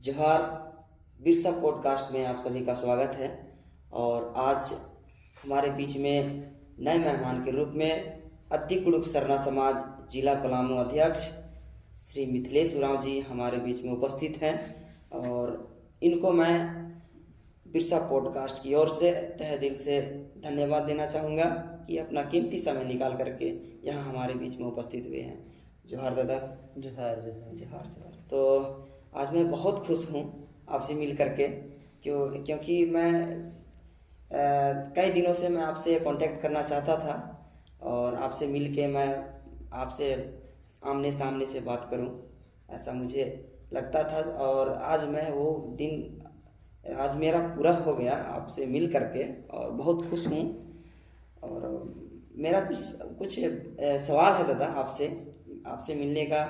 जोहार। बिरसा पॉडकास्ट में आप सभी का स्वागत है। और आज हमारे बीच में नए मेहमान के रूप में अति कुड़ुक सरना समाज जिला पलामू अध्यक्ष श्री मिथिलेश उरांव जी हमारे बीच में उपस्थित हैं। और इनको मैं बिरसा पॉडकास्ट की ओर से तहे दिल से धन्यवाद देना चाहूँगा कि अपना कीमती समय निकाल करके यहाँ हमारे बीच में उपस्थित हुए हैं। जोहार दादा। जोहार जोहार जोहार जोहार। तो आज मैं बहुत खुश हूँ आपसे मिल करके, क्योंकि मैं कई दिनों से मैं आपसे कांटेक्ट करना चाहता था और आपसे मिल के मैं आपसे आमने सामने से बात करूं, ऐसा मुझे लगता था। और आज मैं वो दिन आज मेरा पूरा हो गया आपसे मिल करके और बहुत खुश हूँ। और मेरा कुछ सवाल है दादा आपसे मिलने का।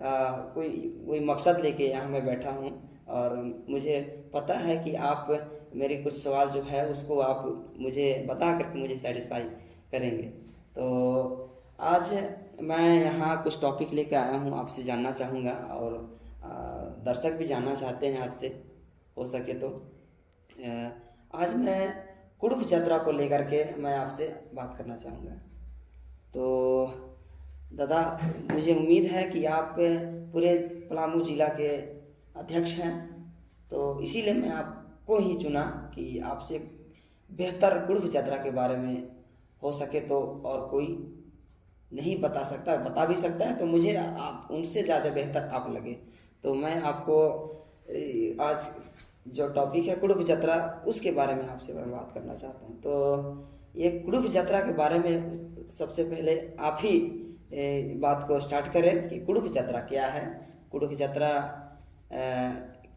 कोई मकसद लेके यहाँ मैं बैठा हूँ और मुझे पता है कि आप मेरे कुछ सवाल जो है उसको आप मुझे बता करके मुझे सेटिस्फाई करेंगे। तो आज मैं यहाँ कुछ टॉपिक लेके आया हूँ, आपसे जानना चाहूँगा और दर्शक भी जानना चाहते हैं आपसे, हो सके तो। आज मैं कुड़ुक यात्रा को लेकर के मैं आपसे बात करना चाहूँगा। तो दादा, मुझे उम्मीद है कि आप पूरे पलामू जिला के अध्यक्ष हैं, तो इसीलिए मैं आपको ही चुना कि आपसे बेहतर कुड़ुक यात्रा के बारे में हो सके तो और कोई नहीं बता सकता, बता भी सकता है तो मुझे आप उनसे ज़्यादा बेहतर आप लगे। तो मैं आपको आज जो टॉपिक है कुड़ुक यात्रा, उसके बारे में आपसे मैं बात करना चाहता हूँ। तो ये कुड़ुक यात्रा के बारे में सबसे पहले आप ही बात को स्टार्ट करें कि कुड़ुक यात्रा क्या है, कुड़ुक यात्रा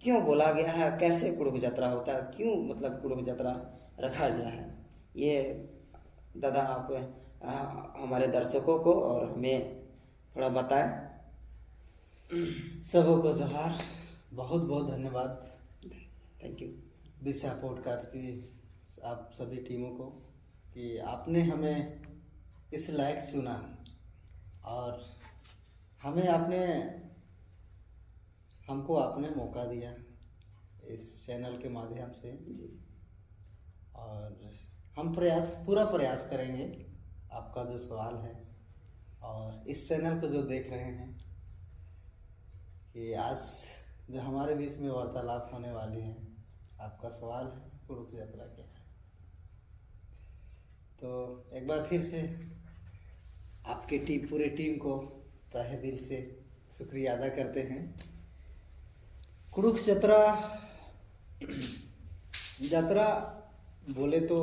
क्यों बोला गया है, कैसे कुड़ुक यात्रा होता है, क्यों मतलब कुड़ुक यात्रा रखा गया है, ये दादा आप हमारे दर्शकों को और हमें थोड़ा बताएं। सबों को जोहार, बहुत बहुत धन्यवाद। थैंक यू बिरसा पॉडकास्ट की आप सभी टीमों को कि आपने हमें इस लायक चुना और हमको आपने मौका दिया इस चैनल के माध्यम से जी। और हम पूरा प्रयास करेंगे आपका जो सवाल है और इस चैनल को जो देख रहे हैं कि आज जो हमारे बीच में वार्तालाप होने वाली है, आपका सवाल है कुड़ुक यात्रा क्या है। तो एक बार फिर से आपके पूरे टीम को तहे दिल से शुक्रिया अदा करते हैं। कुड़ुक यात्रा बोले तो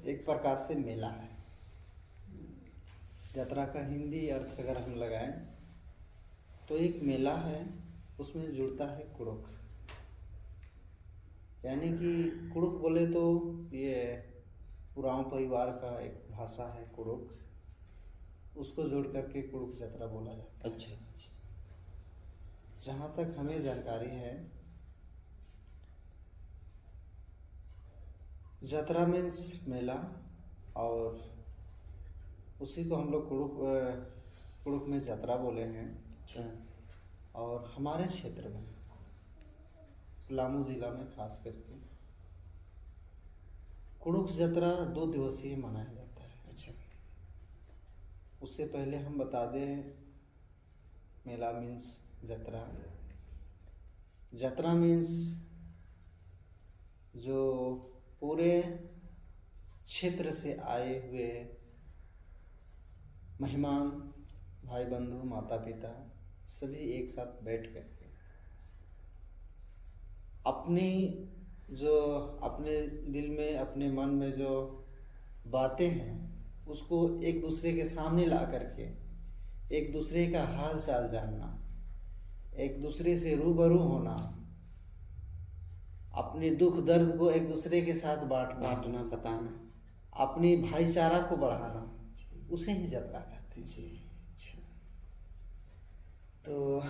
एक प्रकार से मेला है। यात्रा का हिंदी अर्थ अगर हम लगाएं तो एक मेला है, उसमें जुड़ता है कुड़ुक। यानी कि कुड़ुक बोले तो ये उरांव परिवार का एक भाषा है कुड़ुक, उसको जोड़ करके कुड़ुक यात्रा बोला जाता है। अच्छा। जहाँ तक हमें जानकारी है, यात्रा मीन्स मेला और उसी को हम लोग कुड़ुक में यात्रा बोले हैं। अच्छा। और हमारे क्षेत्र में पलामू जिला में खास करके कुड़ुक यात्रा 2 दिवसीय मनाया जाता है। अच्छा। उससे पहले हम बता दें, मेला मीन्स यात्रा। यात्रा मीन्स जो पूरे क्षेत्र से आए हुए मेहमान, भाई बंधु, माता पिता सभी एक साथ बैठ करके अपने दिल में, अपने मन में जो बातें हैं उसको एक दूसरे के सामने ला करके एक दूसरे का हाल चाल जानना, एक दूसरे से रूबरू होना, अपने दुख दर्द को एक दूसरे के साथ बांटना, बताना, अपनी भाईचारा को बढ़ाना, उसे ही यात्रा कहते हैं। जी। अच्छा। तो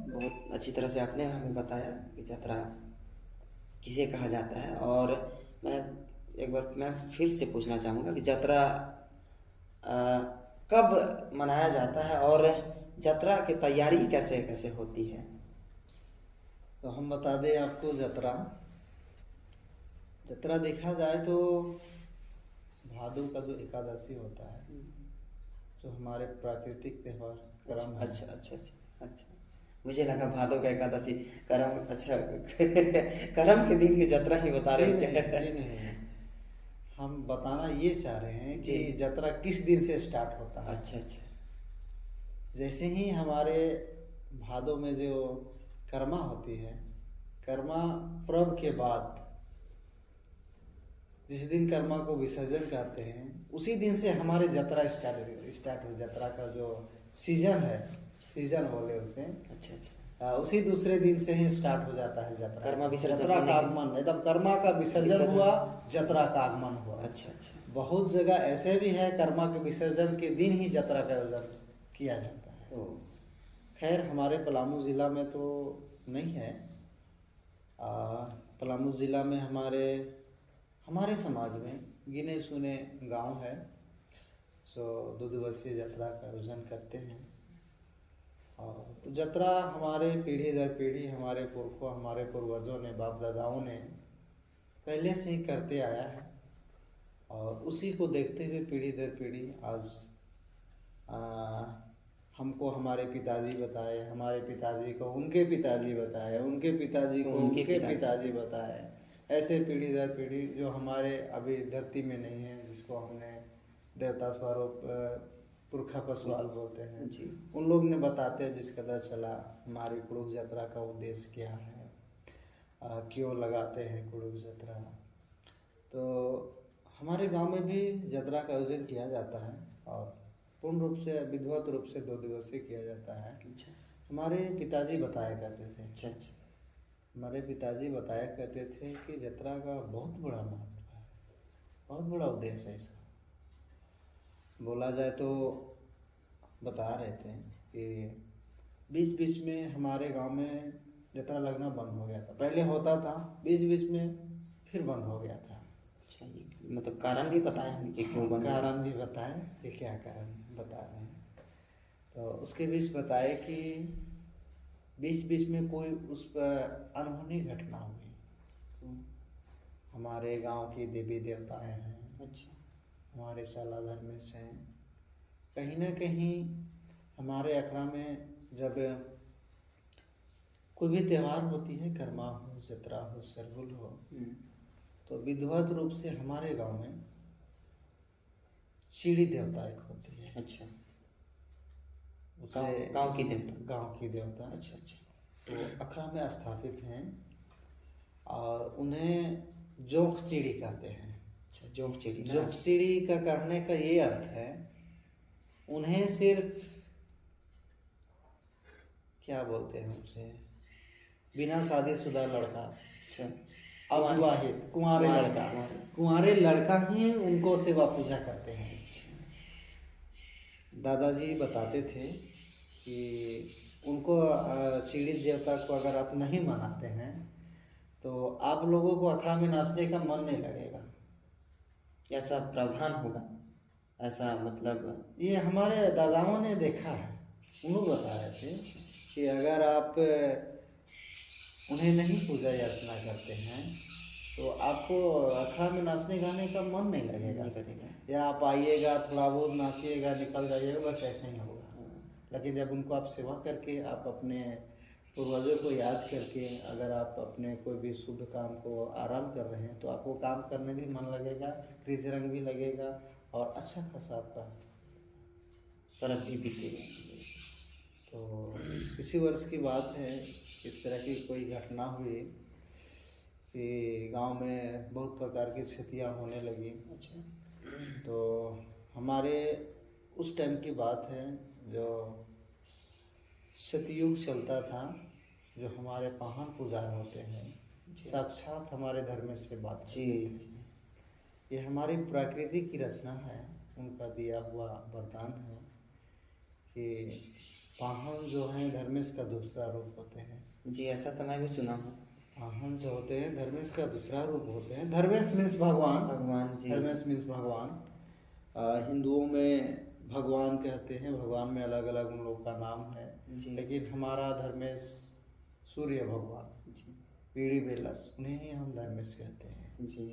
बहुत अच्छी तरह से आपने हमें बताया कि यात्रा किसे कहा जाता है। और मैं फिर से पूछना चाहूँगा कि यात्रा कब मनाया जाता है और यात्रा की तैयारी कैसे कैसे होती है। तो हम बता दें आपको, जतरा जतरा देखा जाए तो भादों का जो एकादशी होता है, जो हमारे प्राकृतिक त्यौहार करम है। अच्छा अच्छा अच्छा अच्छा, मुझे लगा भादों का एकादशी करम, अच्छा करम के दिन की यात्रा ही बता रहे जी हैं क्या? नहीं, जी नहीं, हम बताना ये चाह रहे हैं कि जी। जतरा किस दिन से स्टार्ट होता है। अच्छा अच्छा। जैसे ही हमारे भादों में जो कर्मा होती है, कर्मा पर्व के बाद जिस दिन कर्मा को विसर्जन करते हैं, उसी दिन से हमारे जतरा स्टार्ट हो, जतरा का जो सीजन है, सीजन बोले उसे। अच्छा अच्छा। उसी दूसरे दिन से ही स्टार्ट हो जाता है जतरा। कर्मा विसर्जन जतरा होने का के- आगमन, एकदम कर्मा का विसर्जन विसर्जन। हुआ, जतरा का आगमन हुआ। अच्छा अच्छा। बहुत जगह ऐसे भी है, कर्मा के विसर्जन के दिन ही जतरा का आयोजन किया जाता है। ओ। खैर हमारे पलामू ज़िला में तो नहीं है। पलामू ज़िला में हमारे समाज में गिने चुने गांव है, सो 2 दिवसीय जतरा का आयोजन करते हैं। और जतरा हमारे पीढ़ी दर पीढ़ी, हमारे पुरखों, हमारे पूर्वजों ने, बाप दादाओं ने पहले से ही करते आया है, और उसी को देखते हुए पीढ़ी दर पीढ़ी आज हमको हमारे पिताजी बताए, हमारे पिताजी को उनके पिताजी बताए, उनके पिताजी को उनके पिताजी बताए, ऐसे पीढ़ी दर पीढ़ी, जो हमारे अभी धरती में नहीं है, जिसको हमने देवता स्वरूप पुरखा पशुपाल बोलते हैं जी। उन लोग ने बताते हैं, जिस कदर चला हमारी कुड़ुक जतरा का उद्देश्य क्या है, क्यों लगाते हैं कुड़ुक जतरा। तो हमारे गांव में भी जतरा का आयोजन किया जाता है, और पूर्ण रूप से विधिवत रूप से 2 दिवसीय किया जाता है। अच्छा हमारे पिताजी बताया करते थे, अच्छा अच्छा। हमारे पिताजी बताया करते थे कि जतरा का बहुत बड़ा महत्व है, बहुत बड़ा उद्देश्य है इसका। बोला जाए तो बता रहे थे कि बीच बीच में हमारे गांव में जतरा लगना बंद हो गया था। पहले होता था, बीच बीच में फिर बंद हो गया था। अच्छा, ये मतलब कारण भी बताए हैं कि क्यों बंद? कारण भी बताएं कि क्या कारण बता रहे हैं। तो उसके बीच बताए कि बीच बीच में कोई उस पर अनहोनी घटना हुई। हमारे गांव की देवी देवताएं हैं, अच्छा। हमारे साला धर्मेश हैं, कहीं ना कहीं हमारे अखड़ा में जब कोई भी त्यौहार होती है, कर्मा हो, जतरा हो, सरहुल हो, तो विधिवत रूप से हमारे गांव में चिड़ी देवता एक होती है। अच्छा। उसे गांव की देवता? गांव की देवता। अच्छा अच्छा। तो अखड़ा में स्थापित हैं, और उन्हें जोंक चिड़ी कहते हैं। अच्छा, जोंक चिड़ी ना? जोंक चिड़ी का कहने का ये अर्थ है, उन्हें सिर्फ क्या बोलते हैं उसे, बिना शादीशुदा लड़का, अच्छा, अविवाहित कुंवारे लड़का, कुंवारे लड़का ही उनको सेवा पूजा करते हैं। दादाजी बताते थे कि उनको चिड़ी देवता को अगर आप नहीं मनाते हैं तो आप लोगों को अखड़ा में नाचने का मन नहीं लगेगा। ऐसा प्रावधान होगा, ऐसा मतलब? ये हमारे दादाओं ने देखा है, उन लोग बता रहे थे कि अगर आप उन्हें नहीं पूजा अर्चना करते हैं तो आपको अखड़ा में नाचने गाने का मन नहीं लगेगा। या आप आइएगा, थोड़ा बहुत नाचिएगा, निकल जाइएगा, बस ऐसे ही होगा। लेकिन जब उनको आप सेवा करके, आप अपने पूर्वजों को याद करके अगर आप अपने कोई भी शुभ काम को आरंभ कर रहे हैं, तो आपको काम करने भी मन लगेगा, रिज रंग भी लगेगा, और अच्छा खासा आपका पर्व भी बीतेगा। तो इसी वर्ष की बात है, इस तरह की कोई घटना हुई कि गांव में बहुत प्रकार की क्षतियाँ होने लगी। अच्छा। तो हमारे उस टाइम की बात है, जो सतयुग चलता था, जो हमारे पाहन पुजार होते हैं, साक्षात हमारे धर्म से बात जी। ये हमारी प्रकृति की रचना है, उनका दिया हुआ वरदान है कि पाहन जो हैं धर्मेश का दूसरा रूप होते हैं। जी, ऐसा तो मैं भी सुना हूँ। पाहन जो होते हैं धर्मेश का दूसरा रूप होते हैं। धर्मेश मीन्स भगवान, भगवान जी। धर्मेश मीन्स भगवान। हिंदुओं में भगवान कहते हैं, भगवान में अलग अलग उन लोग का नाम है, जी। लेकिन हमारा धर्मेश सूर्य भगवान जी पीढ़ी बेलस, उन्हें ही हम धर्मेश कहते हैं। जी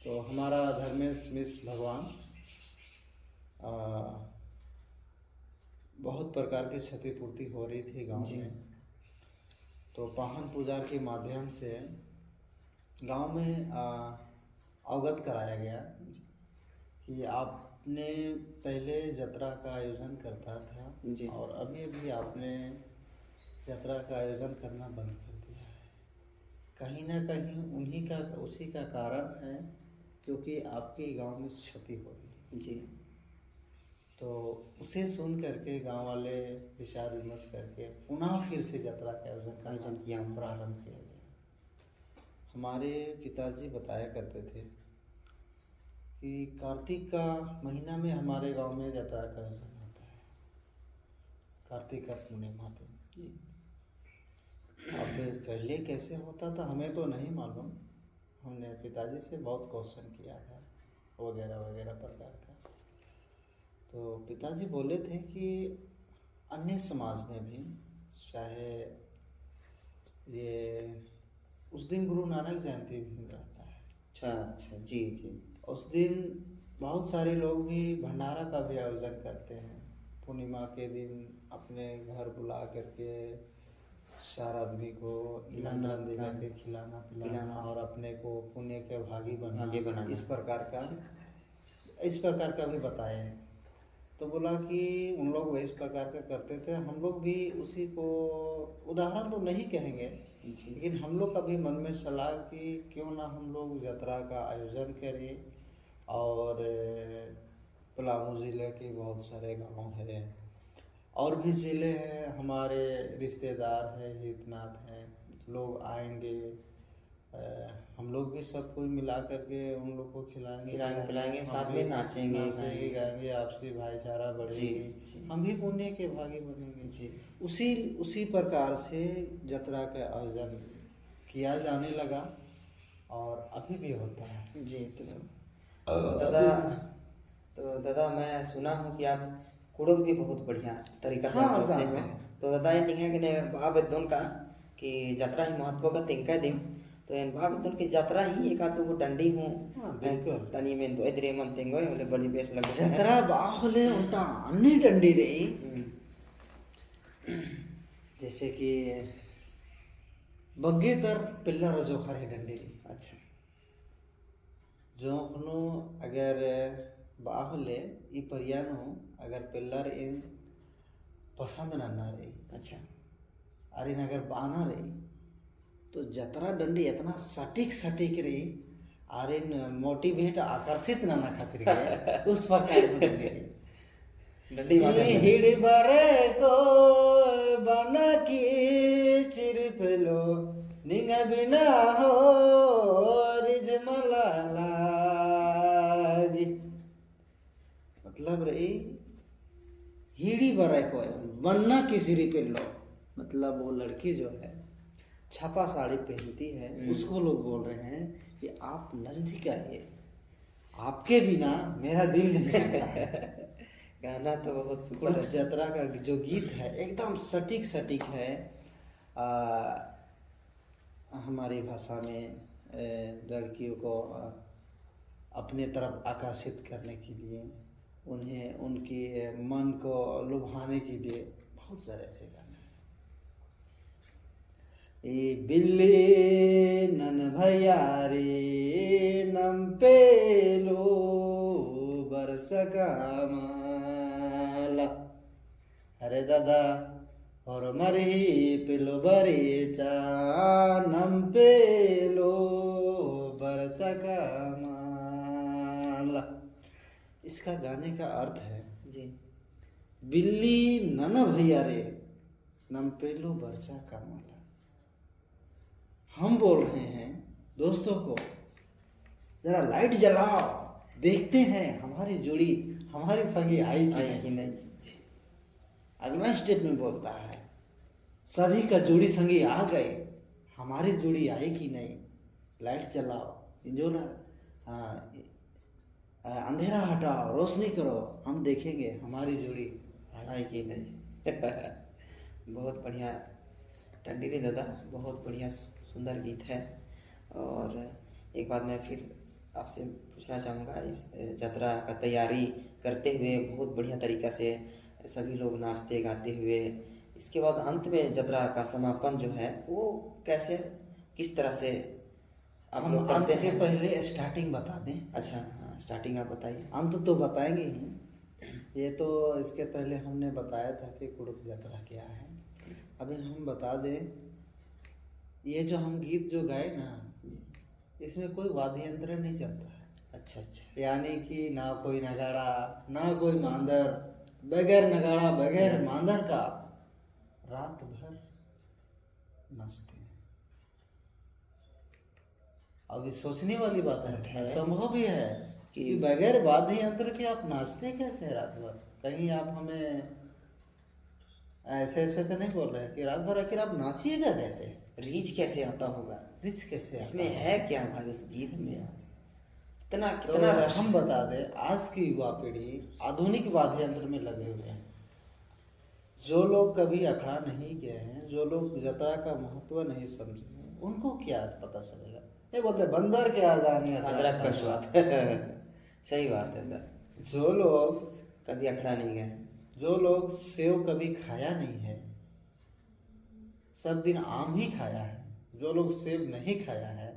तो हमारा धर्मेश मिश्र भगवान बहुत प्रकार की क्षतिपूर्ति हो रही थी गांव जी। में। तो पाहन पूजा के माध्यम से गांव में अवगत कराया गया कि आपने पहले जत्रा का आयोजन करता था जी। और अभी अभी आपने जत्रा का आयोजन करना बंद कर दिया है। कहीं ना कहीं उसी का कारण है, क्योंकि आपके गांव में क्षति हो रही है। जी। तो उसे सुन करके गांव वाले विचार विमर्श करके पुनः फिर से जत्रा का आयोजन किया, प्रारंभ किया गया। हमारे पिताजी बताया करते थे कि कार्तिक का महीना में हमारे गांव में जत्रा का आयोजन होता है, कार्तिक का पूर्णिमा दिन। अब पहले कैसे होता था हमें तो नहीं मालूम, हमने पिताजी से बहुत क्वेश्चन किया था वगैरह वगैरह प्रकार का। तो पिताजी बोले थे कि अन्य समाज में भी, चाहे ये उस दिन गुरु नानक जयंती भी रहता है। अच्छा अच्छा। जी जी। उस दिन बहुत सारे लोग भी भंडारा का भी आयोजन करते हैं। पूर्णिमा के दिन अपने घर बुला करके चार आदमी को निमंत्रण दे करके खिलाना पिलाना और अपने को पुण्य के भागी बनाना, इस प्रकार का भी बताए हैं। तो बोला कि उन लोग इस प्रकार का करते थे, हम लोग भी उसी को, उदाहरण तो नहीं कहेंगे लेकिन हम लोग का भी मन में सलाह कि क्यों ना हम लोग जत्रा का आयोजन करें। और पलामू ज़िले के बहुत सारे गांव हैं और भी ज़िले हैं, हमारे रिश्तेदार हैं, हितनाथ हैं, लोग आएंगे, हम लोग भी सब कोई मिला करके उन लोग को खिलाएंगे पिलाएंगे, साथ में नाचेंगे गाएंगे, आपसी भाईचारा बढ़ेगी, हम भी पुण्य के भागी बनेंगे जी। उसी प्रकार से जत्रा का आयोजन किया जाने लगा और अभी भी होता है। जी। तो दादा मैं सुना हूँ कि आप कुड़क भी बहुत बढ़िया तरीका से आप बोलते हो। तो दादा ये दिखे कि नहीं बाब एकदम का कि जत्रा ही महत्व का तिंका दिन तो इन बाब एकदम की जत्रा ही एक आदमी को डंडी हूँ तनी में तो इधर मन तिंगो होले बड़ी बेस लगे जत्रा बाहुले उल्टा अन्य डंडी रे, जैसे कि बग्गेतर पिल्लर जो खरे डंडी। अच्छा। जो अगर बाहुले ई परियानो अगर पिल्लर इन पसंद ना रही, अच्छा, अरे अगर बाना रही तो जतरा डंडी इतना सटीक रही, अरे मोटिवेट आकर्षित ना खातिर गए उस प्रकार डंडी हिड़ी बरे को बना की चिरपलो निंग बिना हो रिजमला लागी, मतलब रही हिड़ी बरे को बन्ना की चिरपलो, मतलब वो लड़की जो है छापा साड़ी पहनती है उसको लोग बोल रहे हैं कि आप नजदीक आइए, आपके बिना मेरा दिल नहीं लगता है। गाना तो बहुत सुपर है। जत्रा का जो गीत है एकदम सटीक है। हमारी भाषा में लड़कियों को अपने तरफ आकर्षित करने के लिए, उन्हें उनके मन को लुभाने के लिए बहुत सारे ऐसे गाने हैं। ए बिल्ली नन भैया रे नम पे लो बरस का माला, अरे दादा और मरी पिलो बरी चानम पे लो बरस का माला। इसका गाने का अर्थ है जी, बिल्ली नन भैया रे नम पे लो बरसा का माला। हम बोल रहे हैं दोस्तों को जरा लाइट जलाओ, देखते हैं हमारी जोड़ी हमारी संगी आई कि नहीं। अगला स्टेप में बोलता है सभी का जोड़ी संगी आ गए, हमारी जोड़ी आई कि नहीं, लाइट जलाओ, इंजोर अंधेरा हटाओ, रोशनी करो, हम देखेंगे हमारी जोड़ी आई कि नहीं। बहुत बढ़िया टंडीरी दादा, बहुत बढ़िया सुंदर गीत है। और एक बात मैं फिर आपसे पूछना चाहूँगा, इस यात्रा का तैयारी करते हुए बहुत बढ़िया तरीक़ा से सभी लोग नाचते गाते हुए, इसके बाद अंत में यात्रा का समापन जो है वो कैसे, किस तरह से आप हम लोग अंत करते के हैं? पहले स्टार्टिंग बता दें। अच्छा, हाँ, स्टार्टिंग आप बताइए। अंत तो बताएंगे ही, ये तो इसके पहले हमने बताया था कि कुड़ुक यात्रा क्या है। अभी हम बता दें, ये जो हम गीत जो गाए ना, इसमें कोई वाद्य यंत्र नहीं चलता है। अच्छा अच्छा। यानी कि ना कोई नगाड़ा, ना कोई मांदर, बगैर नगाड़ा बगैर मांदर का रात भर नाचते हैं। अब ये सोचने वाली बात है, संभव भी है कि बगैर वाद्य यंत्र के आप नाचते कैसे रात भर? कहीं आप हमें ऐसे ऐसे तो नहीं बोल रहे कि रात भर आखिर आप नाचिएगा कैसे? रीच कैसे आता होगा? रिच कैसे आता इसमें है क्या भाई उस गीत में? कितना तो कितना रस। हम बता दें, आज की युवा पीढ़ी आधुनिक वाद्य यंत्र में लगे हुए हैं। जो लोग कभी अखाड़ा नहीं गए हैं, जो लोग यात्रा का महत्व नहीं समझे हैं, उनको क्या पता चलेगा? ये बोलते बंदर क्या जाने अदरक का स्वाद। सही बात है सर। जो लोग कभी अखड़ा नहीं गए, जो लोग सेव कभी खाया नहीं है, सब दिन आम ही खाया है, जो लोग सेब नहीं खाया है,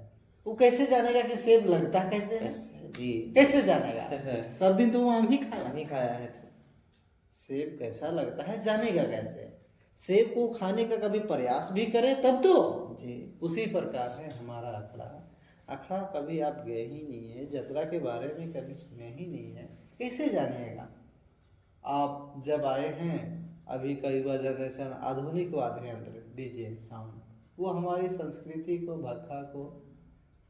वो कैसे जानेगा कि सेब लगता कैसे है? जी कैसे जानेगा? सब दिन तो वो आम ही खाया, आम ही खाया है तो सेब कैसा लगता है जानेगा कैसे? सेब को खाने का कभी प्रयास भी करे तब तो। जी उसी प्रकार है हमारा अखड़ा। अखड़ा कभी आप गए ही नहीं है, यात्रा के बारे में कभी सुने ही नहीं है, कैसे जानिएगा? आप जब आए हैं, अभी का युवा जनरेशन आधुनिक वाद्य यंत्र डीजे साउंड, वो हमारी संस्कृति को, भाषा को,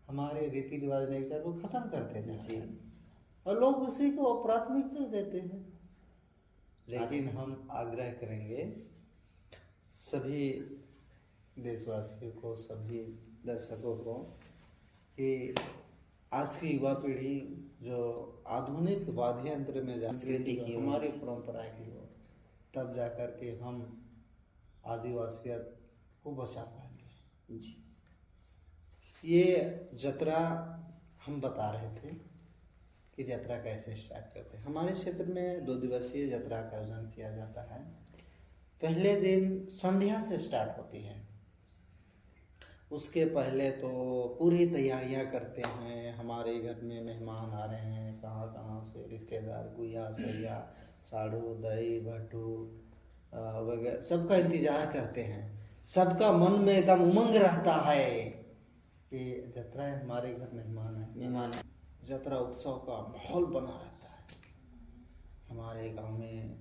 हमारे रीति रिवाज नेचर को खत्म करते जा रहे हैं और लोग उसी को प्राथमिकता देते हैं। लेकिन हम आग्रह करेंगे सभी देशवासियों को, सभी दर्शकों को कि आज की युवा पीढ़ी जो आधुनिक वाद्य यंत्र में संस्कृति की हमारी परंपरा की हो, तब जाकर के हम आदिवासियत को बचा पाएंगे। जी। ये यात्रा हम बता रहे थे कि यात्रा कैसे स्टार्ट करते हैं। हमारे क्षेत्र में 2 दिवसीय यात्रा का आयोजन किया जाता है। पहले दिन संध्या से स्टार्ट होती है। उसके पहले तो पूरी तैयारियां करते हैं। हमारे घर में मेहमान आ रहे हैं, कहाँ कहाँ से रिश्तेदार, गुया सैया, साड़ू, दही, भट्टू वगैरह, सबका इंतजार करते हैं। सबका मन में एकदम उमंग रहता है कि यात्रा हमारे घर मेहमान है। यात्रा उत्सव का माहौल बना रहता है। हमारे गांव में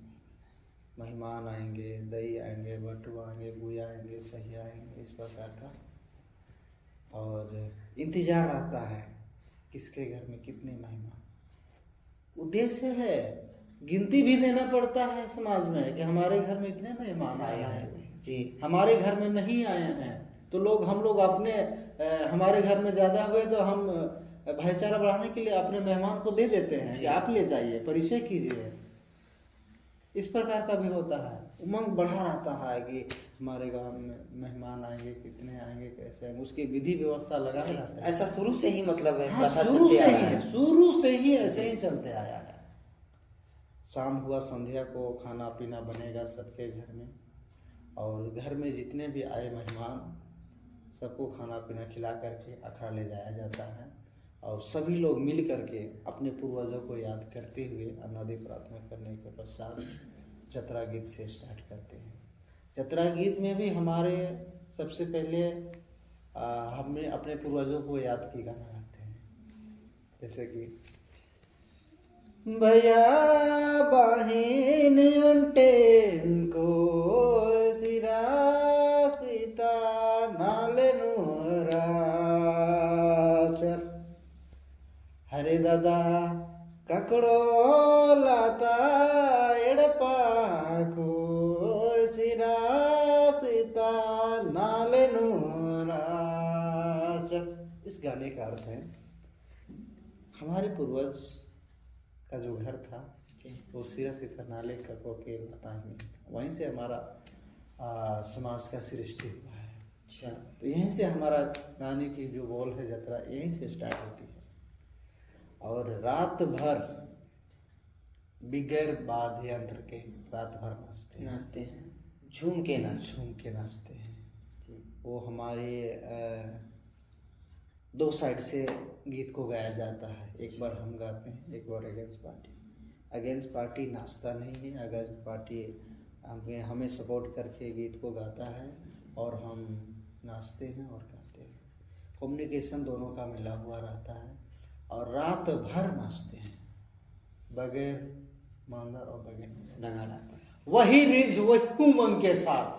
मेहमान आएंगे, दही आएंगे, भट्टू आएंगे, गुया आएंगे, सैया आएंगे, इस प्रकार का और इंतजार रहता है किसके घर में कितने मेहमान। उद्देश्य है, गिनती भी देना पड़ता है समाज में कि हमारे घर में इतने मेहमान आए हैं जी, हमारे घर में नहीं आए हैं तो लोग, हम लोग अपने हमारे घर में ज़्यादा हुए तो हम भाईचारा बढ़ाने के लिए अपने मेहमान को दे देते हैं कि आप ले जाइए, परिचय कीजिए। इस प्रकार का भी होता है। उमंग बढ़ा रहता है कि हमारे गांव में मेहमान आएंगे, कितने आएंगे, कैसे आएंगे, उसकी विधि व्यवस्था लगा रहता है। ऐसा शुरू से ही मतलब है, हाँ, प्रथा शुरू चलते से आ रहा ही है। शुरू से ही ऐसे ही चलते आया है। शाम हुआ, संध्या को खाना पीना बनेगा सबके घर में और घर में जितने भी आए मेहमान सबको खाना पीना खिला करके अखाड़ा ले जाया जाता है और सभी लोग मिल करके अपने पूर्वजों को याद करते हुए अनादि प्रार्थना करने के पश्चात यात्रा गीत से स्टार्ट करते हैं। यात्रा गीत में भी हमारे सबसे पहले हमें अपने पूर्वजों को याद की गाना गाते हैं, जैसे कि भैया बहन उन्टेन को सिरा सीता नालेनुरा चर हरे दादा ककड़ो लाता एड़पाको सिरा सीता नालेनुरा चर। इस गाने का अर्थ है, हमारे पूर्वज का जो घर था वो सिरा सीता नाले कको के लता में, वहीं से हमारा समाज का सृष्टि हुआ है। अच्छा। तो यहीं से हमारा गाने की जो बोल है जतरा यहीं से स्टार्ट होती है। और रात भर बिगैर वाद्य यंत्र के रात भर नाचते हैं, झूम के नाचते हैं। जी। वो हमारे दो साइड से गीत को गाया जाता है, एक बार हम गाते हैं, एक बार अगेंस्ट पार्टी नाचता नहीं है, अगेंस्ट पार्टी हमें सपोर्ट करके गीत को गाता है और हम नाचते हैं और गाते हैं। कम्युनिकेशन दोनों का मिला हुआ रहता है और रात भर नाचते हैं बगैर मांदर और बगैर नगाड़ा। वही रिज वही उमंग के साथ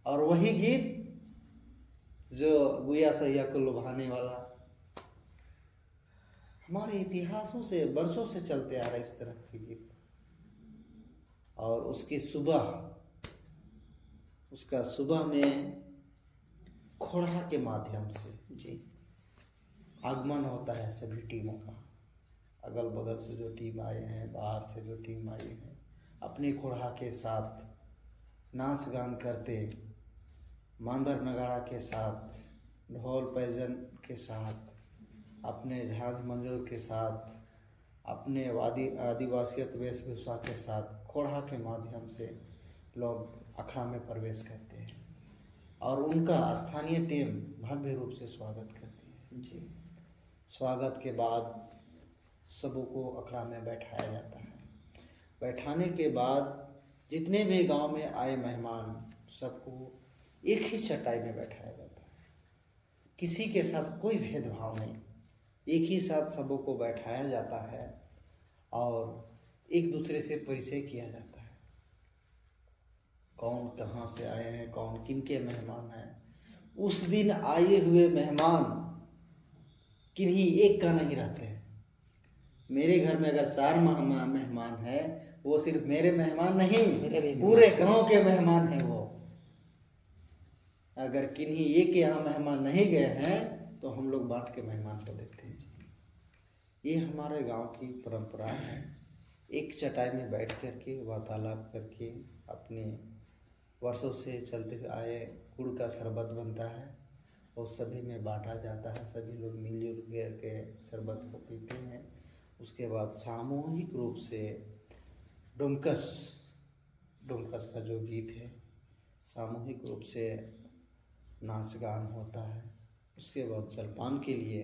और वही गीत जो गुया सैया को लुभाने वाला हमारे इतिहासों से वर्षों से चलते आ रहा है इस तरह के गीत। और उसका सुबह में खोड़ा के माध्यम से जी आगमन होता है सभी टीमों का। अगल बगल से जो टीम आए हैं, बाहर से जो टीम आई है, अपने खोड़ा के साथ नाच गान करते, मांदर नगाड़ा के साथ, ढोल पैजन के साथ, अपने झांझ मंजूर के साथ, अपने आदिवासियत वेशभूषा के साथ खोड़ा के माध्यम से लोग अखाड़ा में प्रवेश करते हैं और उनका स्थानीय टीम भव्य रूप से स्वागत करती है। जी। स्वागत के बाद सबको अखाड़ा में बैठाया जाता है। बैठाने के बाद जितने भी गांव में आए मेहमान सबको एक ही चटाई में बैठाया जाता है, किसी के साथ कोई भेदभाव नहीं, एक ही साथ सबको बैठाया जाता है और एक दूसरे से परिचय किया जाता है। कौन कहाँ से आए हैं, कौन किनके मेहमान हैं। उस दिन आए हुए मेहमान किन्हीं एक का नहीं रहते हैं। मेरे घर में अगर 4 मेहमान हैं, वो सिर्फ मेरे मेहमान नहीं, पूरे गांव के मेहमान हैं। वो अगर किन्हीं एक के यहाँ मेहमान नहीं गए हैं तो हम लोग बांट के मेहमान को देते हैं। ये हमारे गांव की परंपरा है। एक चटाई में बैठ करके वार्तालाप करके अपने वर्षों से चलते हुए आए गुड़ का शरबत बनता है और सभी में बांटा जाता है। सभी लोग मिलजुल के शरबत को पीते हैं। उसके बाद सामूहिक रूप से डुमकस का जो गीत है, सामूहिक रूप से नाच गान होता है। उसके बाद जलपान के लिए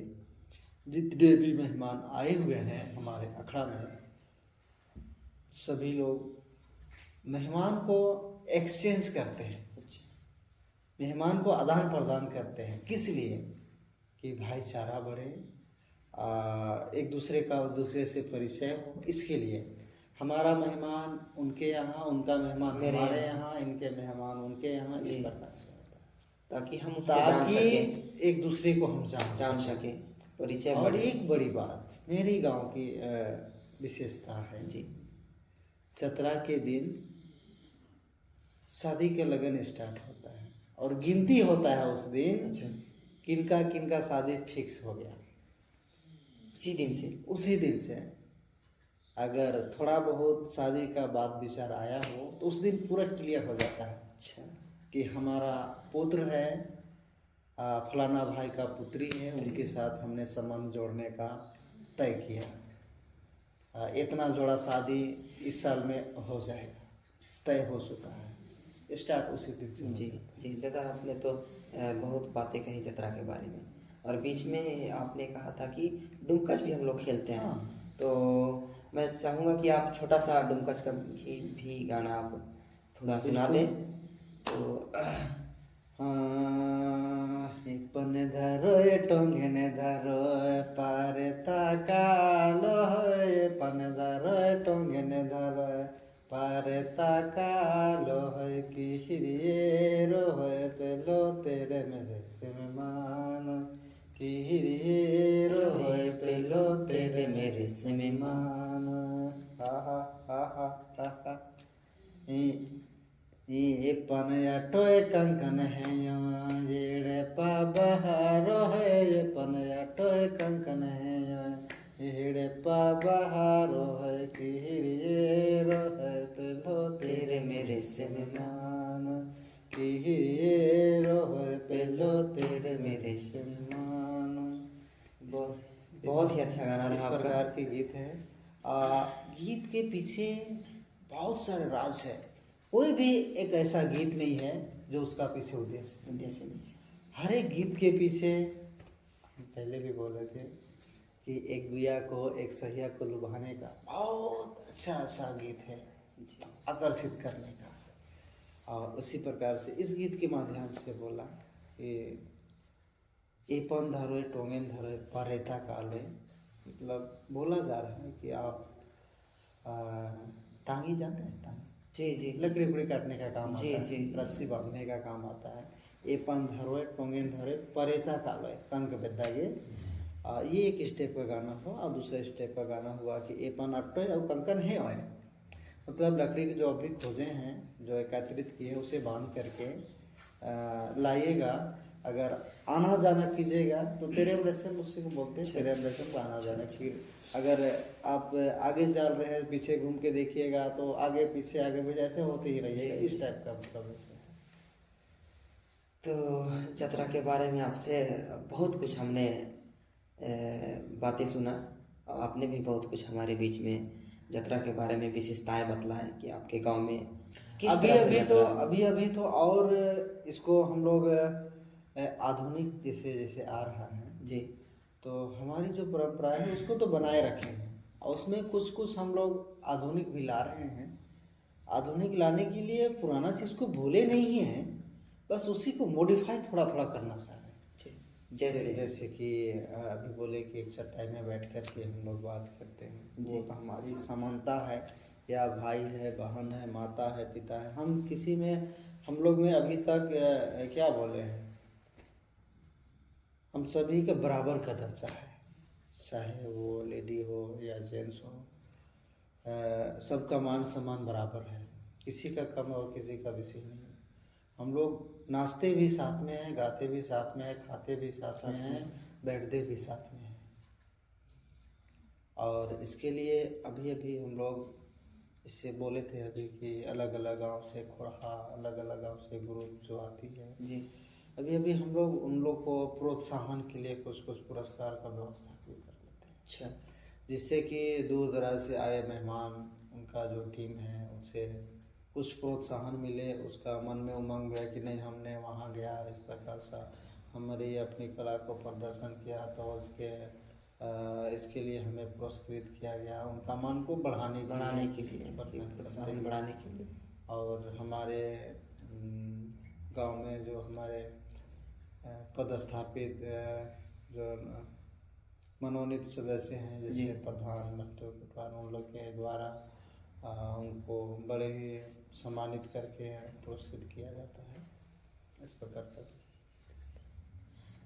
जितने भी मेहमान आए हुए हैं हमारे अखाड़ा में, सभी लोग मेहमान को एक्सचेंज करते हैं, मेहमान को आदान प्रदान करते हैं। किस लिए? कि भाईचारा बढ़े, एक दूसरे का दूसरे से परिचय हो। इसके लिए हमारा मेहमान उनके यहाँ, उनका मेहमान हमारे यहाँ, इनके मेहमान उनके यहाँ, इस प्रकार से होता है ताकि हम जान सके, एक दूसरे को हम जान सके, परिचय और बढ़े। एक बड़ी बात मेरी गांव की विशेषता है जी। चतरा के दिन शादी के लगन स्टार्ट होता है और गिनती होता है उस दिन। अच्छा। किनका शादी फिक्स हो गया उसी दिन से अगर थोड़ा बहुत शादी का बात विचार आया हो तो उस दिन पूरा क्लियर हो जाता है। अच्छा। कि हमारा पुत्र है, फलाना भाई का पुत्री है, उनके साथ हमने संबंध जोड़ने का तय किया, इतना जोड़ा शादी इस साल में हो जाएगा, तय हो चुका है। स्टार्ट उसी दिन से। जी दादा, आपने तो बहुत बातें कही जतरा के बारे में और बीच में आपने कहा था कि डुमकच भी हम लोग खेलते हैं। हाँ। तो मैं चाहूँगा कि आप छोटा सा डुमकच का भी गाना आप थोड़ा सुना दें। तो पन धरो टोंगने धरो पारे ताकालो है, पन धरो टोंगने धरो पारे ताकालो है, कि हिरियरो है पेलो तेरे मेरे से मेहमान, कि हिरियरो है पेलो तेरे मेरे से मेहमान। आहा आहा आहा। ये पनया टोय कंकन है यहाँ येड़े पा बहारो है, ये पनया टोय कंकन है यहाँ येड़े पा बहारो है, कि हिरियरो है पेलो तेरे मेरे से मेहमान, कि हिरियरो तेरे मेरे सम्मानो। बहुत बहुत ही अच्छा गाना इस रहा आपका। प्रकार के गीत है। गीत के पीछे बहुत सारे राज है। कोई भी एक ऐसा गीत नहीं है जो उसका पीछे उद्देश्य नहीं है। हर एक गीत के पीछे, हम पहले भी बोले थे कि एक गुया को एक सहिया को लुभाने का बहुत अच्छा गीत है, आकर्षित करने का। और उसी प्रकार से इस गीत के माध्यम से बोला कि एपन धरोए टोंगेन धरोए परेता काले, मतलब बोला जा रहा है कि आप टांगी जानते हैं? टांगी जी, लकड़ी उकड़ी काटने का काम जी, आता है, जी। रस्सी बांधने का काम आता है। एपन धरोए टोंगेन धरोए परेता काले, कंक बेदा ये एक स्टेप का गाना हुआ। और दूसरा स्टेप का गाना हुआ कि एपन अट्टो और कंकन है और मतलब लकड़ी के जो अभी खोजे हैं, जो एकत्रित किए हैं, उसे बांध करके लाइएगा। अगर आना जाना कीजिएगा तो तेरे ब्लेसम उसी को बोलते हैं, तेरे ब्लेसम को आना जाना। फिर अगर आप आगे चल रहे हैं, पीछे घूम के देखिएगा तो आगे पीछे ऐसे होते ही रहिएगा। इस टाइप का मतलब है। तो जतरा के बारे में आपसे बहुत कुछ हमने बातें सुना, और आपने भी बहुत कुछ हमारे बीच में जतरा के बारे में विशेषताएं बतलाएं कि आपके गांव में किस तरह से अभी तो और इसको हम लोग आधुनिक जैसे आ रहा है जी, तो हमारी जो परंपरा है उसको तो बनाए रखे हैं, और उसमें कुछ हम लोग आधुनिक भी ला रहे हैं। आधुनिक लाने के लिए पुराना चीज़ को भूले नहीं है, बस उसी को मॉडिफाई थोड़ा करना चाह रहे हैं। जैसे कि अभी बोले कि एक चटाई में बैठ कर के हम लोग बात करते हैं, वो हमारी समानता है, या भाई है, बहन है, माता है, पिता है। हम लोग में अभी तक क्या बोले हैं, हम सभी का बराबर का दर्जा है, चाहे वो लेडी हो या जेंट्स हो, सबका मान सम्मान बराबर है, किसी का कम और किसी का बेसी नहीं। हम लोग नाचते भी साथ में हैं, गाते भी साथ में हैं, खाते भी साथ में हैं, बैठते भी साथ में हैं। और इसके लिए अभी हम लोग इससे बोले थे अभी कि अलग अलग गांव से खोरहा, अलग अलग गांव से ग्रुप जो आती है जी, अभी हम लोग उन लोग को प्रोत्साहन के लिए कुछ पुरस्कार का व्यवस्था भी कर लेते हैं। अच्छा, जिससे कि दूर दराज से आए मेहमान, उनका जो टीम है, उनसे कुछ प्रोत्साहन मिले, उसका मन में उमंग है कि नहीं हमने वहाँ गया, इस प्रकार से हमारी अपनी कला को प्रदर्शन किया तो इसके लिए हमें पुरस्कृत किया गया। उनका मन को बढ़ाने के लिए प्रोत्साहन बढ़ाने के लिए। और हमारे गांव में जो हमारे पदस्थापित जो मनोनीत सदस्य हैं, जैसे प्रधान, मंत्री, प्रधान, उन लोग के द्वारा उनको बड़े ही सम्मानित करके पुरस्कृत किया जाता है, इस प्रकार का।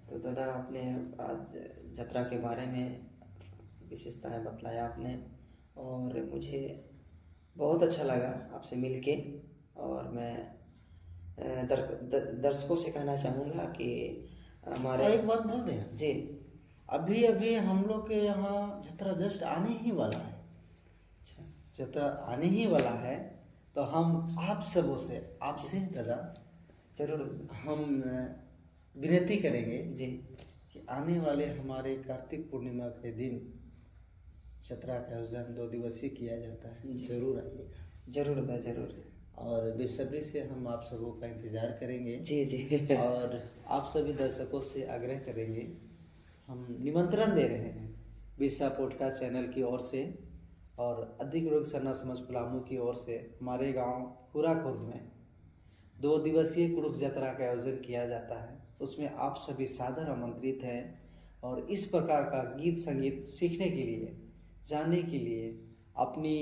तो दादा, आपने आज जतरा के बारे में विशेषताएं बतलाया आपने, और मुझे बहुत अच्छा लगा आपसे मिलके। और मैं दर्शकों से कहना चाहूँगा कि हमारे एक बात बोल दें जी, अभी हम लोग के यहाँ जतरा जस्ट आने ही वाला है। अच्छा, जतरा आने ही वाला है, तो हम आप सबों से, आपसे दादा जरूर हम विनती करेंगे जी कि आने वाले हमारे कार्तिक पूर्णिमा के दिन जतरा का आयोजन 2 दिवसीय किया जाता है, जरूर आइएगा। जरूर दादा, जरूर। और बेसब्री से हम आप सबों का इंतजार करेंगे। जी और आप सभी दर्शकों से आग्रह करेंगे, हम निमंत्रण दे रहे हैं बिरसा पॉडकास्ट चैनल की ओर से और अधिक रोग सरना समझ पलामू की ओर से हमारे गांव पूरा खुर्द में 2 दिवसीय कुरुख जतरा का आयोजन किया जाता है। उसमें आप सभी सादर आमंत्रित हैं। और इस प्रकार का गीत संगीत सीखने के लिए, जानने के लिए, अपनी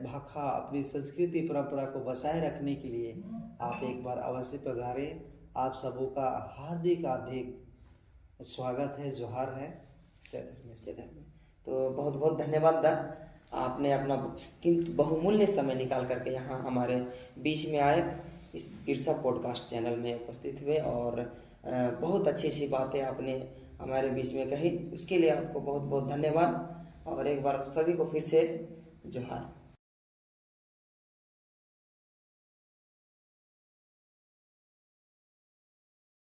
भाषा, अपनी संस्कृति परंपरा को बचाए रखने के लिए आप एक बार अवश्य पधारें। आप सबों का हार्दिक स्वागत है, जोहार है। जय धर्म। तो बहुत बहुत धन्यवाद दा, आपने अपना बहुमूल्य समय निकाल करके यहाँ हमारे बीच में आए, इस बिरसा पॉडकास्ट चैनल में उपस्थित हुए, और बहुत अच्छी बातें आपने हमारे बीच में कही। उसके लिए आपको बहुत बहुत धन्यवाद। और एक बार सभी को फिर से जोहार।